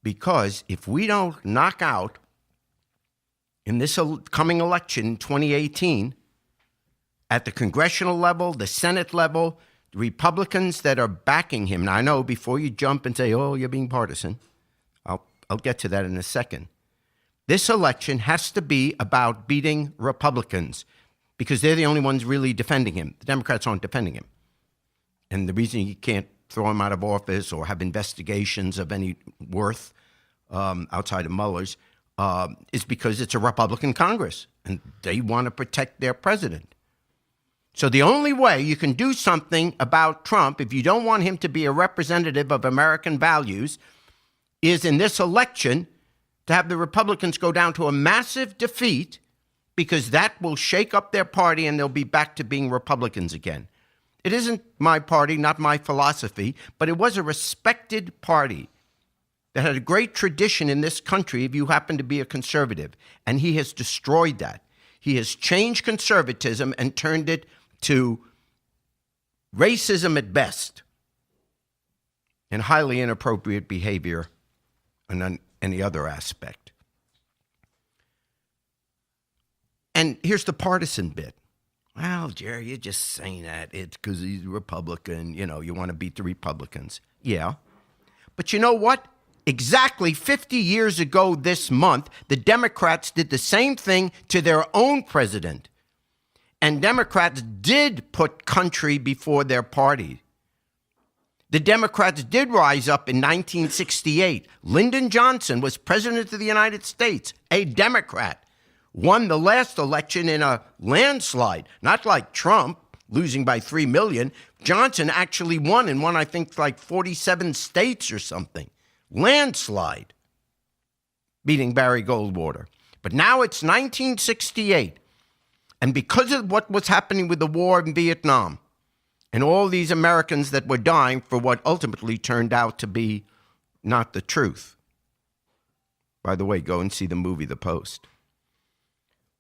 [SPEAKER 3] Because if we don't knock out in this coming election in 2018, at the congressional level, the Senate level, the Republicans that are backing him. Now, I know before you jump and say, oh, you're being partisan, I'll get to that in a second. This election has to be about beating Republicans because they're the only ones really defending him. The Democrats aren't defending him. And the reason you can't throw him out of office or have investigations of any worth outside of Mueller's is because it's a Republican Congress and they want to protect their president. So the only way you can do something about Trump, if you don't want him to be a representative of American values, is in this election to have the Republicans go down to a massive defeat because that will shake up their party and they'll be back to being Republicans again. It isn't my party, not my philosophy, but it was a respected party that had a great tradition in this country if you happen to be a conservative. And he has destroyed that. He has changed conservatism and turned it to racism at best and highly inappropriate behavior on any other aspect. And here's the partisan bit. Well, Jerry, you're just saying that. It's because he's a Republican. You want to beat the Republicans. Yeah. But you know what? Exactly 50 years ago this month, the Democrats did the same thing to their own president. And Democrats did put country before their party. The Democrats did rise up in 1968. Lyndon Johnson was president of the United States, a Democrat. Won the last election in a landslide, not like Trump, losing by 3 million. Johnson actually won in one, I think, like 47 states or something. Landslide, beating Barry Goldwater. But now it's 1968. And because of what was happening with the war in Vietnam and all these Americans that were dying for what ultimately turned out to be not the truth. By the way, go and see the movie The Post.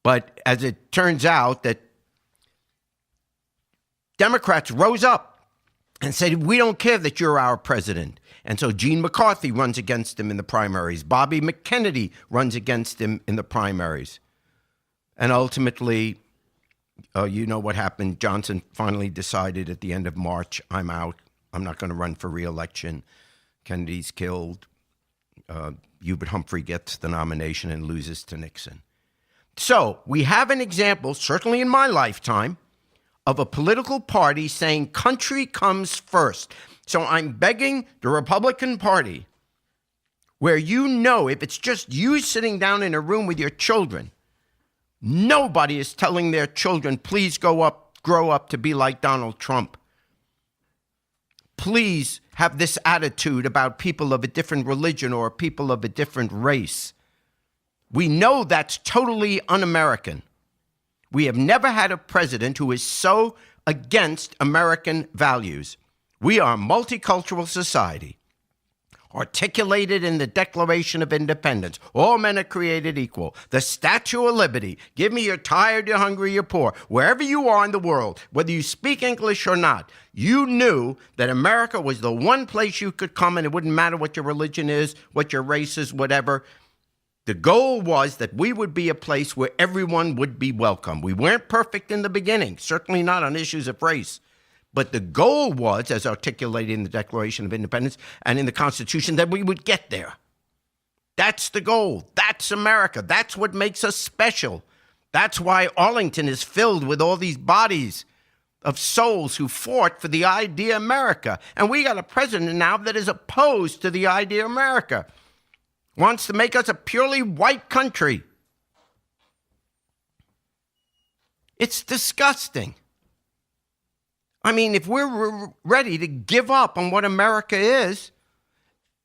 [SPEAKER 3] But as it turns out, that Democrats rose up and said, we don't care that you're our president. And so Gene McCarthy runs against him in the primaries. Bobby McKennedy runs against him in the primaries. And ultimately, you know what happened. Johnson finally decided at the end of March, I'm out. I'm not going to run for re-election. Kennedy's killed. Hubert Humphrey gets the nomination and loses to Nixon. So we have an example, certainly in my lifetime, of a political party saying country comes first. So I'm begging the Republican Party, where you know if it's just you sitting down in a room with your children, nobody is telling their children, please grow up to be like Donald Trump. Please have this attitude about people of a different religion or people of a different race. We know that's totally un-American. We have never had a president who is so against American values. We are a multicultural society, articulated in the Declaration of Independence. All men are created equal. The Statue of Liberty. Give me you're tired, you're hungry, you're poor. Wherever you are in the world, whether you speak English or not, you knew that America was the one place you could come, and it wouldn't matter what your religion is, what your race is, whatever. The goal was that we would be a place where everyone would be welcome. We weren't perfect in the beginning, certainly not on issues of race. But the goal was, as articulated in the Declaration of Independence and in the Constitution, that we would get there. That's the goal. That's America. That's what makes us special. That's why Arlington is filled with all these bodies of souls who fought for the idea America. And we got a president now that is opposed to the idea America. Wants to make us a purely white country. It's disgusting. I mean, if we're ready to give up on what America is,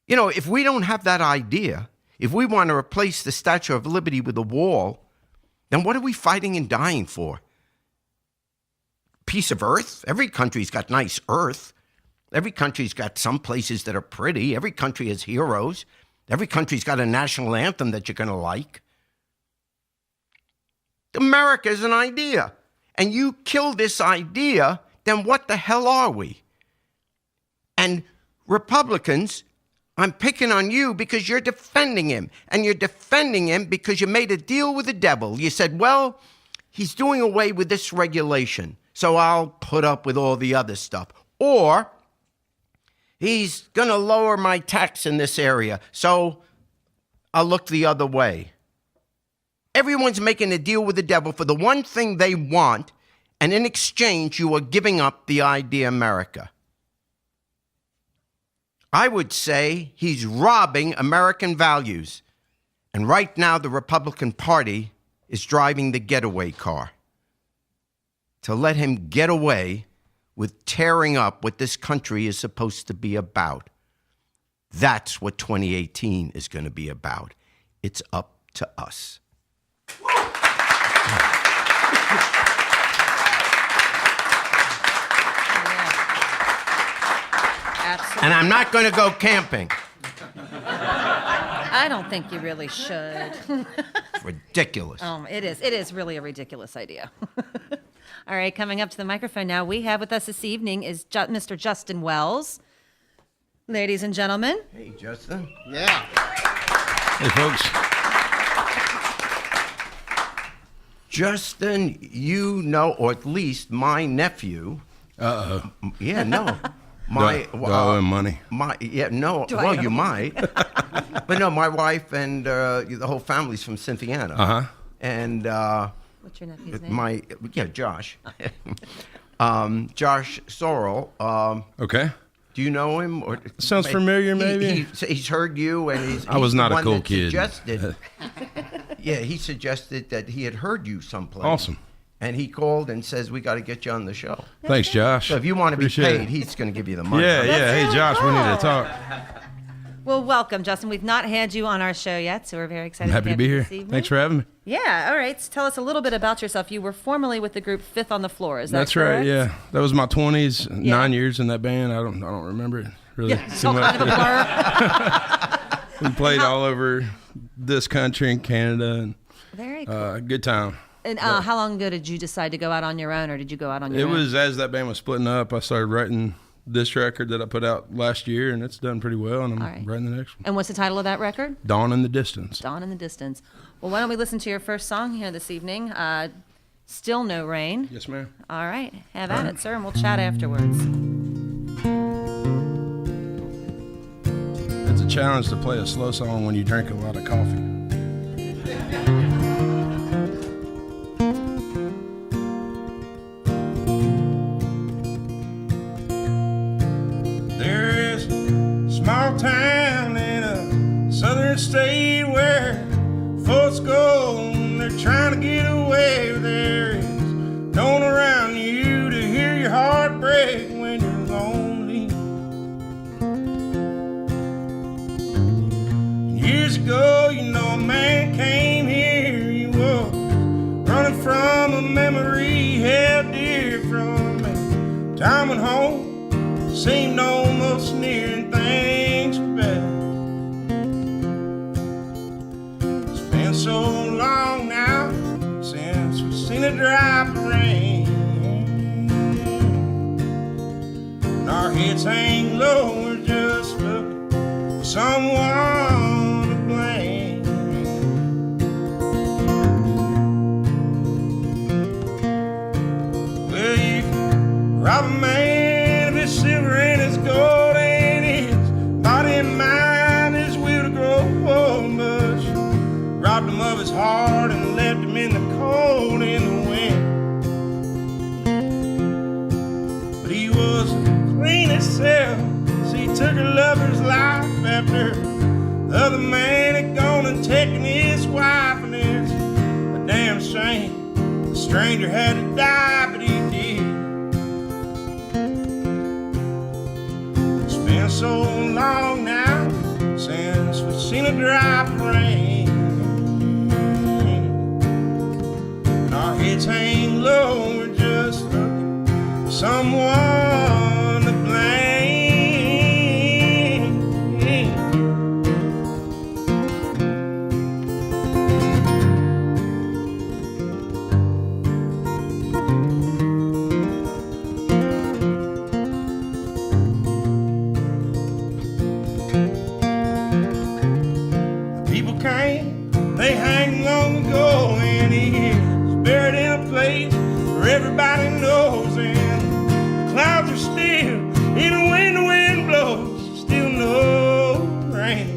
[SPEAKER 3] you know, if we don't have that idea, if we want to replace the Statue of Liberty with a wall, then what are we fighting and dying for? Piece of earth? Every country's got nice earth. Every country's got some places that are pretty. Every country has heroes. Every country's got a national anthem that you're going to like. America is an idea. And you kill this idea, then what the hell are we? And Republicans, I'm picking on you because you're defending him. And you're defending him because you made a deal with the devil. You said, well, he's doing away with this regulation, so I'll put up with all the other stuff. Or he's going to lower my tax in this area, so I'll look the other way. Everyone's making a deal with the devil for the one thing they want, and in exchange, you are giving up the idea America. I would say he's robbing American values. And right now, the Republican Party is driving the getaway car to let him get away with tearing up what this country is supposed to be about. That's what 2018 is going to be about. It's up to us.
[SPEAKER 2] Absolutely.
[SPEAKER 3] And I'm not going to go camping.
[SPEAKER 2] I don't think you really should.
[SPEAKER 3] It's ridiculous.
[SPEAKER 2] It is. It is really a ridiculous idea. All right, coming up to the microphone now, we have with us this evening is Mr. Justin Wells. Ladies and gentlemen.
[SPEAKER 3] Hey, Justin.
[SPEAKER 4] Yeah.
[SPEAKER 10] Hey, folks.
[SPEAKER 3] Justin, you know, or at least my nephew.
[SPEAKER 10] Uh-oh.
[SPEAKER 3] Yeah, no.
[SPEAKER 10] Do I owe him money?
[SPEAKER 3] You might. But no, my wife and the whole family's from Cynthiana.
[SPEAKER 10] Uh-huh.
[SPEAKER 3] And
[SPEAKER 2] what's your nephew's name?
[SPEAKER 3] Josh. Josh Sorrell.
[SPEAKER 10] Okay.
[SPEAKER 3] Do you know him? Or
[SPEAKER 10] sounds familiar, maybe.
[SPEAKER 3] He's heard you, and he's
[SPEAKER 10] I was not
[SPEAKER 3] the
[SPEAKER 10] a
[SPEAKER 3] one
[SPEAKER 10] cool
[SPEAKER 3] that
[SPEAKER 10] kid.
[SPEAKER 3] Suggested, yeah, he suggested that he had heard you someplace.
[SPEAKER 10] Awesome.
[SPEAKER 3] And he called and says, we got to get you on the show.
[SPEAKER 10] Thanks, Josh.
[SPEAKER 3] So if you want to be
[SPEAKER 10] Appreciate
[SPEAKER 3] paid,
[SPEAKER 10] it.
[SPEAKER 3] he's going to give you the money.
[SPEAKER 10] Yeah. Hey,
[SPEAKER 2] really
[SPEAKER 10] Josh, we need
[SPEAKER 2] cool.
[SPEAKER 10] to talk.
[SPEAKER 2] Well, welcome, Justin. We've not had you on our show yet, so we're very excited
[SPEAKER 10] I'm happy to
[SPEAKER 2] have
[SPEAKER 10] be
[SPEAKER 2] you
[SPEAKER 10] here.
[SPEAKER 2] this evening.
[SPEAKER 10] Thanks for having me.
[SPEAKER 2] Yeah, all right. So tell us a little bit about yourself. You were formerly with the group Fifth on the Floor, is that
[SPEAKER 10] That's
[SPEAKER 2] correct?
[SPEAKER 10] right, yeah. That was my 20s,
[SPEAKER 2] Yeah.
[SPEAKER 10] 9 years in that band. I don't remember it really
[SPEAKER 2] Yeah, it's
[SPEAKER 10] too
[SPEAKER 2] all
[SPEAKER 10] much.
[SPEAKER 2] kind of a blur.
[SPEAKER 10] We played all over this country and Canada, and
[SPEAKER 2] Very cool.
[SPEAKER 10] good time.
[SPEAKER 2] And how long ago did you decide to go out on your own, or did you go out on your
[SPEAKER 10] It
[SPEAKER 2] own?
[SPEAKER 10] was as that band was splitting up, I started writing this record that I put out last year, and it's done pretty well, and I'm writing the next one.
[SPEAKER 2] And what's the title of that record?
[SPEAKER 10] Dawn in the Distance.
[SPEAKER 2] Dawn in the Distance. Well, why don't we listen to your first song here this evening? Still No Rain.
[SPEAKER 10] Yes, ma'am.
[SPEAKER 2] All right. Have at it, sir, and we'll chat afterwards.
[SPEAKER 10] It's a challenge to play a slow song when you drink a lot of coffee.
[SPEAKER 9] There is a small town in a southern state where folks go and they're trying to get away. There is no one around you to hear your heart break when you're lonely. Years ago, you know, a man came here. He was running from a memory he held dear from it. Time went home. Seemed almost near and things were better. It's been so long now since we've seen a drop of rain. And our heads hang low, we're just looking for someone to blame. Well, you can rob a man, silver and his gold and his body and mind, his will to grow old, but she robbed him of his heart and left him in the cold in the wind. But he was clean as hell, so he took her lover's life after the other man had gone and taken his wife. And it's a damn shame the stranger had to die, but he did. So long now since we've seen a drop of rain, and our heads hang low, we're just looking for someone to blame. They hang long ago, and he is buried in a place where everybody knows, and the clouds are still in when the wind blows, still no rain.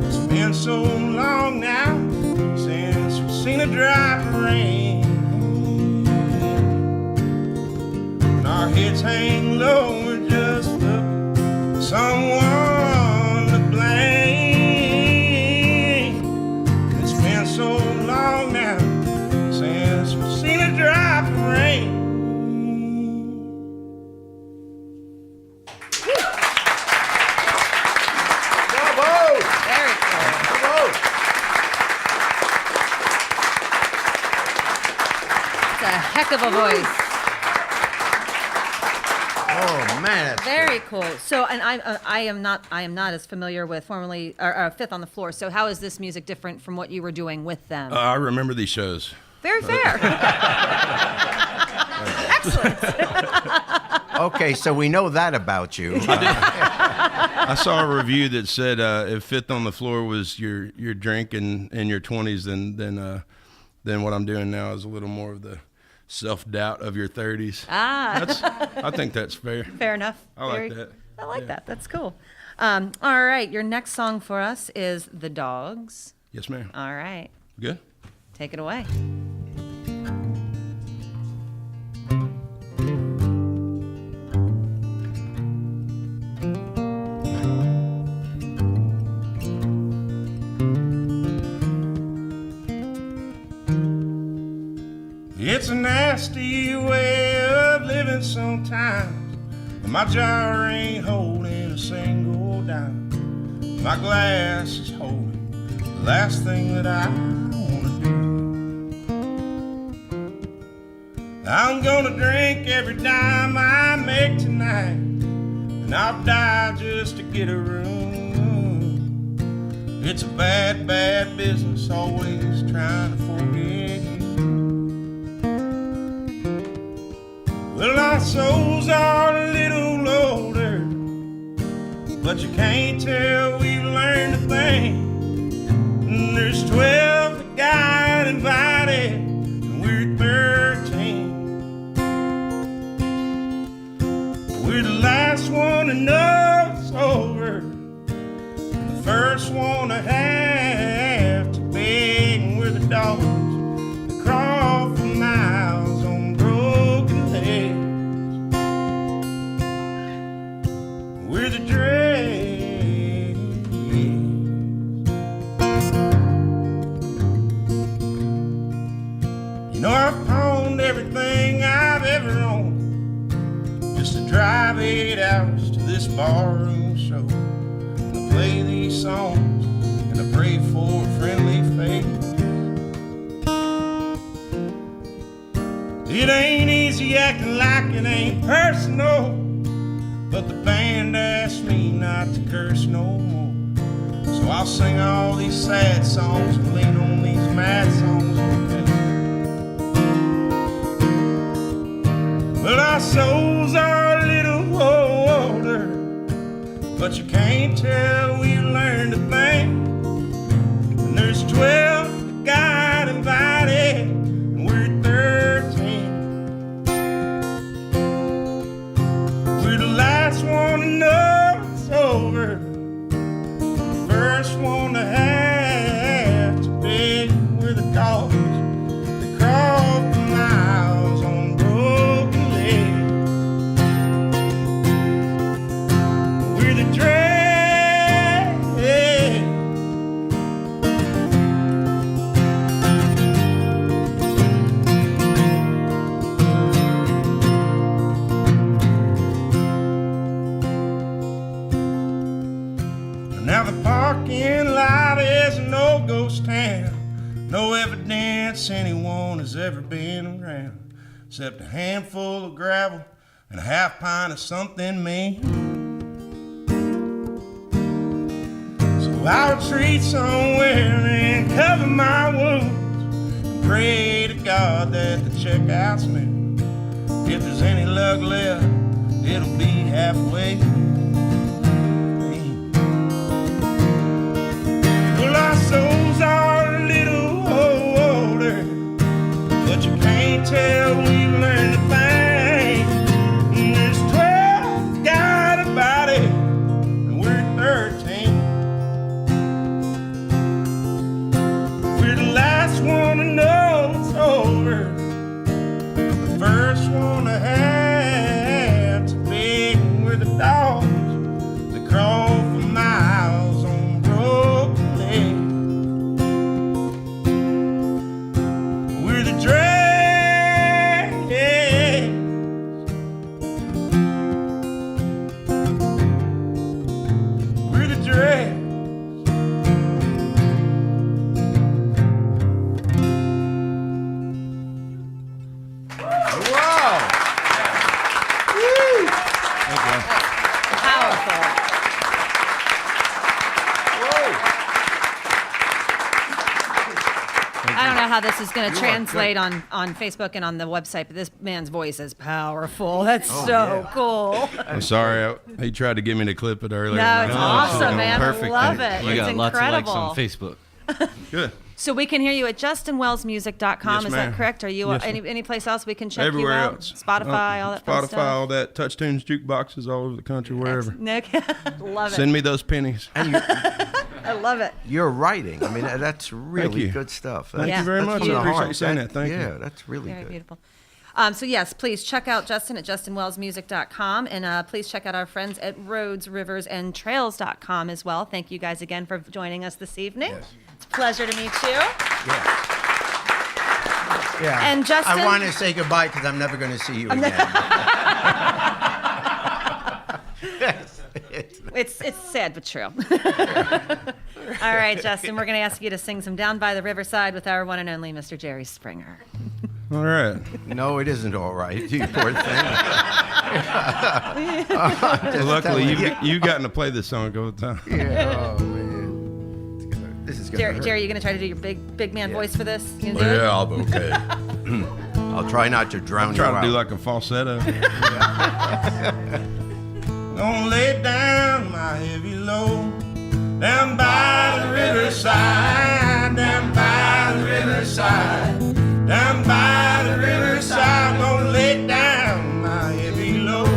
[SPEAKER 9] It's been so long now since we've seen a drop of rain, and our heads hang low, we're just looking for someone to blame. So long now since we've seen a drop of rain.
[SPEAKER 2] Very cool. It's a heck of a voice.
[SPEAKER 3] Oh man, that's
[SPEAKER 2] Very cool. So, and I am not as familiar with formerly or Fifth on the Floor. So, how is this music different from what you were doing with them?
[SPEAKER 10] I remember these shows.
[SPEAKER 2] Very fair. Excellent.
[SPEAKER 3] okay. So we know that about you.
[SPEAKER 10] I saw a review that said if Fifth on the Floor was your drink in your 20s, then what I'm doing now is a little more of the self-doubt of your 30s. I think that's fair.
[SPEAKER 2] Fair enough.
[SPEAKER 10] I like that.
[SPEAKER 2] I like that. That's cool. All right. Your next song for us is The Dogs.
[SPEAKER 10] Yes, ma'am.
[SPEAKER 2] All right.
[SPEAKER 10] Good.
[SPEAKER 2] Take it away.
[SPEAKER 9] It's a nasty way of living sometimes. My jar ain't holding a single dime. My glass is holding the last thing that I wanna do. I'm gonna drink every dime I make tonight, and I'll die just to get a room. It's a bad, bad business, always trying but you can't tell we've learned a thing. And there's 12 that got invited, and we're 13. We're the last one to know it's over, the first one to have to beg, and we're the dogs that crawl for miles on broken legs. We're the dregs. You know, I've pawned everything I've ever owned just to drive 8 hours to this barroom show, and to play these songs, and to pray for a friendly face. It ain't easy acting like it ain't personal, but the band asked me not to curse no more. So I'll sing all these sad songs and lean on these mad songs. Well, our souls are a little older, but you can't tell we learned a thing. And there's 12 that got invited, and we're 13. We're the last one to know it's over, the first one to have to beg. We're the dogs that crawl for miles on broken legs. We're the dregs. Now the parking lot is a no-ghost town. No evidence anyone has ever been around, except a handful of gravel and a half pint of something mean. So I'll retreat somewhere and cover my wounds and pray to God that the checkout's new. If there's any luck left, it'll be halfway. Well, our souls are a little older, but you can't tell we've learned a thing. And there's 12 got a body, and we're 13. We're the last one to know it's over, the first one to have to beg. We're the dogs that crawl for miles on broken legs. We're the dregs. We're the dregs.
[SPEAKER 2] Powerful. I don't know how this is going to translate on Facebook and on the website, but this man's voice is powerful. That's cool.
[SPEAKER 10] I'm sorry. He tried to get me to clip it earlier.
[SPEAKER 2] No, it's awesome, man.
[SPEAKER 10] Perfect.
[SPEAKER 2] I love it.
[SPEAKER 5] You
[SPEAKER 2] It's
[SPEAKER 5] got lots of likes
[SPEAKER 2] incredible.
[SPEAKER 5] on Facebook.
[SPEAKER 10] Good.
[SPEAKER 2] So we can hear you at justinwellsmusic.com.
[SPEAKER 10] Yes,
[SPEAKER 2] is
[SPEAKER 10] ma'am.
[SPEAKER 2] that correct? Are you
[SPEAKER 10] Yes, ma'am.
[SPEAKER 2] any place else we can check
[SPEAKER 10] Everywhere
[SPEAKER 2] you out?
[SPEAKER 10] else.
[SPEAKER 2] Spotify, all that fun
[SPEAKER 10] Spotify,
[SPEAKER 2] stuff.
[SPEAKER 10] all that. Touch Tunes, jukeboxes all over the country, wherever.
[SPEAKER 2] Nick, love it.
[SPEAKER 10] Send me those pennies.
[SPEAKER 2] I love it.
[SPEAKER 3] Your writing, I mean, that's really
[SPEAKER 10] you.
[SPEAKER 3] good stuff.
[SPEAKER 10] Thank
[SPEAKER 2] Yeah.
[SPEAKER 10] you very
[SPEAKER 3] That's
[SPEAKER 10] much.
[SPEAKER 3] from the
[SPEAKER 10] I appreciate
[SPEAKER 3] heart.
[SPEAKER 10] you saying that. Thank you.
[SPEAKER 3] Yeah, that's really
[SPEAKER 2] Very
[SPEAKER 3] good.
[SPEAKER 2] beautiful. So yes, please check out Justin at justinwellsmusic.com, and please check out our friends at roadsriversandtrails.com as well. Thank you guys again for joining us this evening. It's a pleasure to meet you.
[SPEAKER 3] Yeah.
[SPEAKER 2] And Justin-
[SPEAKER 3] I want to say goodbye because I'm never going to see you again.
[SPEAKER 2] It's sad but true. All right, Justin, we're going to ask you to sing some Down by the Riverside with our one and only Mr. Jerry Springer.
[SPEAKER 10] All right.
[SPEAKER 3] No, it isn't all right, you poor thing.
[SPEAKER 10] Well, luckily, you've gotten to play this song all the time.
[SPEAKER 3] Yeah, oh, man. This is going to
[SPEAKER 2] Jerry, you going to try to do your big man voice for this? You gonna do it?
[SPEAKER 3] I'll be okay. I'll try not to drown you
[SPEAKER 10] Try
[SPEAKER 3] out.
[SPEAKER 10] to do like a falsetto.
[SPEAKER 9] gonna lay down my heavy load. Down by the riverside, down by the riverside, down by the riverside, gonna lay down my heavy load.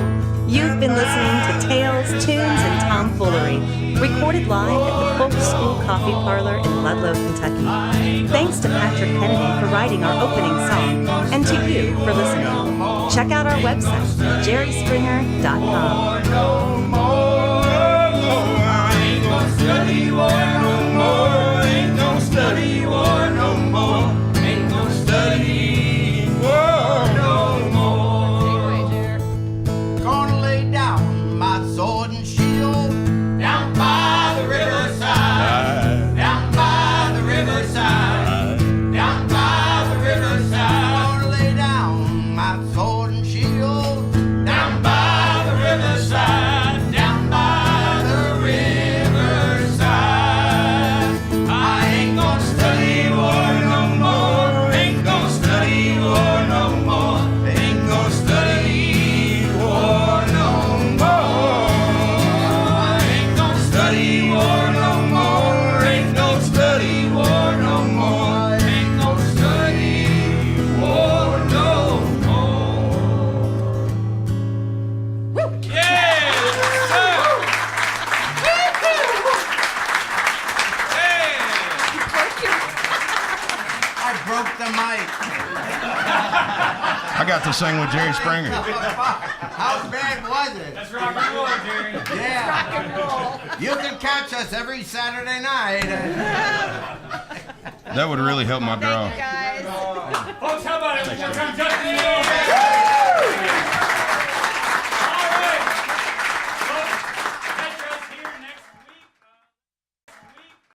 [SPEAKER 1] You've been listening to Tales, Tunes, and Tomfoolery, recorded live at the Folk School Coffee Parlor in Ludlow, Kentucky. Thanks to Patrick Kennedy for writing our opening song, and to you for listening. Check out our website, jerryspringer.com.
[SPEAKER 9] Study war no more, ain't gonna study war no more, ain't gonna study war no more.
[SPEAKER 3] Gonna lay down my sword and shield
[SPEAKER 9] Down by the riverside, down by the riverside, down by the riverside.
[SPEAKER 3] Gonna lay down my sword and shield
[SPEAKER 9] Down by the riverside, down by the riverside. I ain't gonna study war no more, ain't gonna study war no more, ain't gonna study war no more. I ain't gonna study war no more, ain't gonna study war no more, ain't gonna study war no more.
[SPEAKER 3] I broke the mic.
[SPEAKER 10] I got to sing with Jerry Springer.
[SPEAKER 3] How bad was it?
[SPEAKER 8] That's rock and roll, Jerry.
[SPEAKER 3] Yeah. You can catch us every Saturday night.
[SPEAKER 10] That would really help my draw.
[SPEAKER 8] Folks, how about it? One more time,